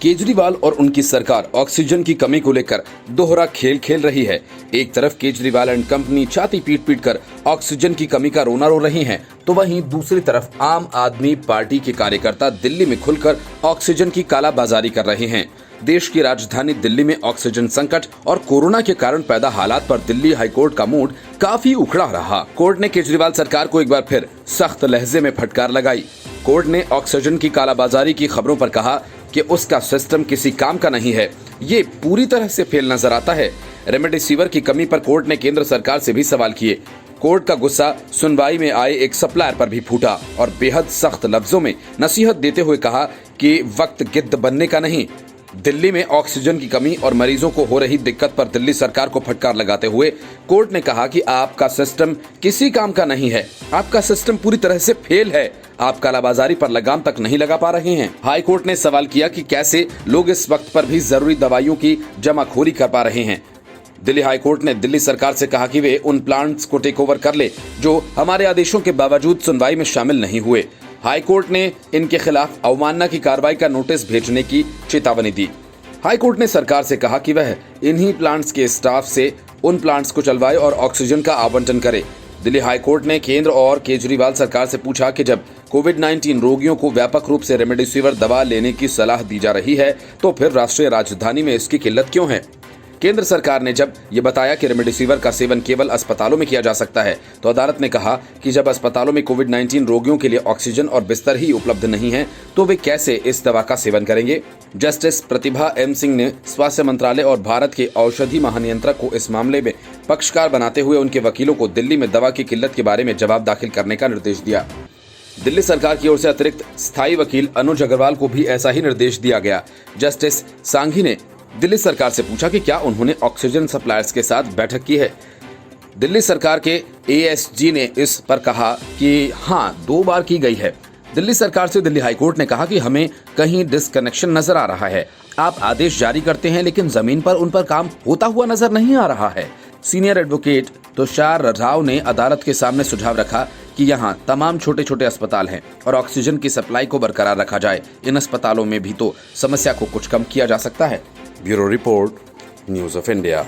केजरीवाल और उनकी सरकार ऑक्सीजन की कमी को लेकर दोहरा खेल खेल रही है। एक तरफ केजरीवाल एंड कंपनी छाती पीट पीट कर ऑक्सीजन की कमी का रोना रो रही हैं, तो वहीं दूसरी तरफ आम आदमी पार्टी के कार्यकर्ता दिल्ली में खुलकर ऑक्सीजन की कालाबाजारी कर रहे हैं। देश की राजधानी दिल्ली में ऑक्सीजन संकट और कोरोना के कारण पैदा हालात पर दिल्ली हाईकोर्ट का मूड काफी उखड़ा रहा। कोर्ट ने केजरीवाल सरकार को एक बार फिर सख्त लहजे में फटकार लगाई। कोर्ट ने ऑक्सीजन की कालाबाजारी की खबरों पर कहा कि उसका सिस्टम किसी काम का नहीं है, ये पूरी तरह से फेल नजर आता है। रेमडेसिविर की कमी पर कोर्ट ने केंद्र सरकार से भी सवाल किए। कोर्ट का गुस्सा सुनवाई में आए एक सप्लायर पर भी फूटा और बेहद सख्त लफ्जों में नसीहत देते हुए कहा कि वक्त गिद्ध बनने का नहीं। दिल्ली में ऑक्सीजन की कमी और मरीजों को हो रही दिक्कत पर दिल्ली सरकार को फटकार लगाते हुए कोर्ट ने कहा कि आपका सिस्टम किसी काम का नहीं है, आपका सिस्टम पूरी तरह से फेल है, आप कालाबाजारी पर लगाम तक नहीं लगा पा रहे हैं। हाई कोर्ट ने सवाल किया कि कैसे लोग इस वक्त पर भी जरूरी दवाइयों की जमाखोरी कर पा रहे हैं। दिल्ली हाई कोर्ट ने दिल्ली सरकार से कहा कि वे उन प्लांट्स को टेक ओवर कर ले जो हमारे आदेशों के बावजूद सुनवाई में शामिल नहीं हुए। हाई कोर्ट ने इनके खिलाफ अवमानना की कार्रवाई का नोटिस भेजने की चेतावनी दी। हाई कोर्ट ने सरकार से कहा कि वह इन्हीं प्लांट्स के स्टाफ से उन प्लांट्स को चलवाए और ऑक्सीजन का आवंटन करे। दिल्ली हाई कोर्ट ने केंद्र और केजरीवाल सरकार से पूछा कि जब कोविड-19 रोगियों को व्यापक रूप से रेमडेसिविर दवा लेने की सलाह दी जा रही है, तो फिर राष्ट्रीय राजधानी में इसकी किल्लत क्यों है। केंद्र सरकार ने जब ये बताया कि रेमडेसिविर का सेवन केवल अस्पतालों में किया जा सकता है, तो अदालत ने कहा कि जब अस्पतालों में कोविड-19 रोगियों के लिए ऑक्सीजन और बिस्तर ही उपलब्ध नहीं है, तो वे कैसे इस दवा का सेवन करेंगे। जस्टिस प्रतिभा एम सिंह ने स्वास्थ्य मंत्रालय और भारत के औषधि महानियंत्रक को इस मामले में पक्षकार बनाते हुए उनके वकीलों को दिल्ली में दवा की किल्लत के बारे में जवाब दाखिल करने का निर्देश दिया। दिल्ली सरकार की ओर से अतिरिक्त स्थायी वकील अनुज अग्रवाल को भी ऐसा ही निर्देश दिया गया। जस्टिस सांघी ने दिल्ली सरकार से पूछा कि क्या उन्होंने ऑक्सीजन सप्लायर्स के साथ बैठक की है। दिल्ली सरकार के एएसजी ने इस पर कहा कि हाँ, 2 बार की गई है। दिल्ली सरकार से दिल्ली हाईकोर्ट ने कहा कि हमें कहीं डिस्कनेक्शन नजर आ रहा है। आप आदेश जारी करते हैं लेकिन जमीन पर उन पर काम होता हुआ नजर नहीं आ रहा है। सीनियर एडवोकेट तुषार राव ने अदालत के सामने सुझाव रखा कि यहाँ तमाम छोटे छोटे अस्पताल हैं और ऑक्सीजन की सप्लाई को बरकरार रखा जाए। इन अस्पतालों में भी तो समस्या को कुछ कम किया जा सकता है। Bureau report, news of India.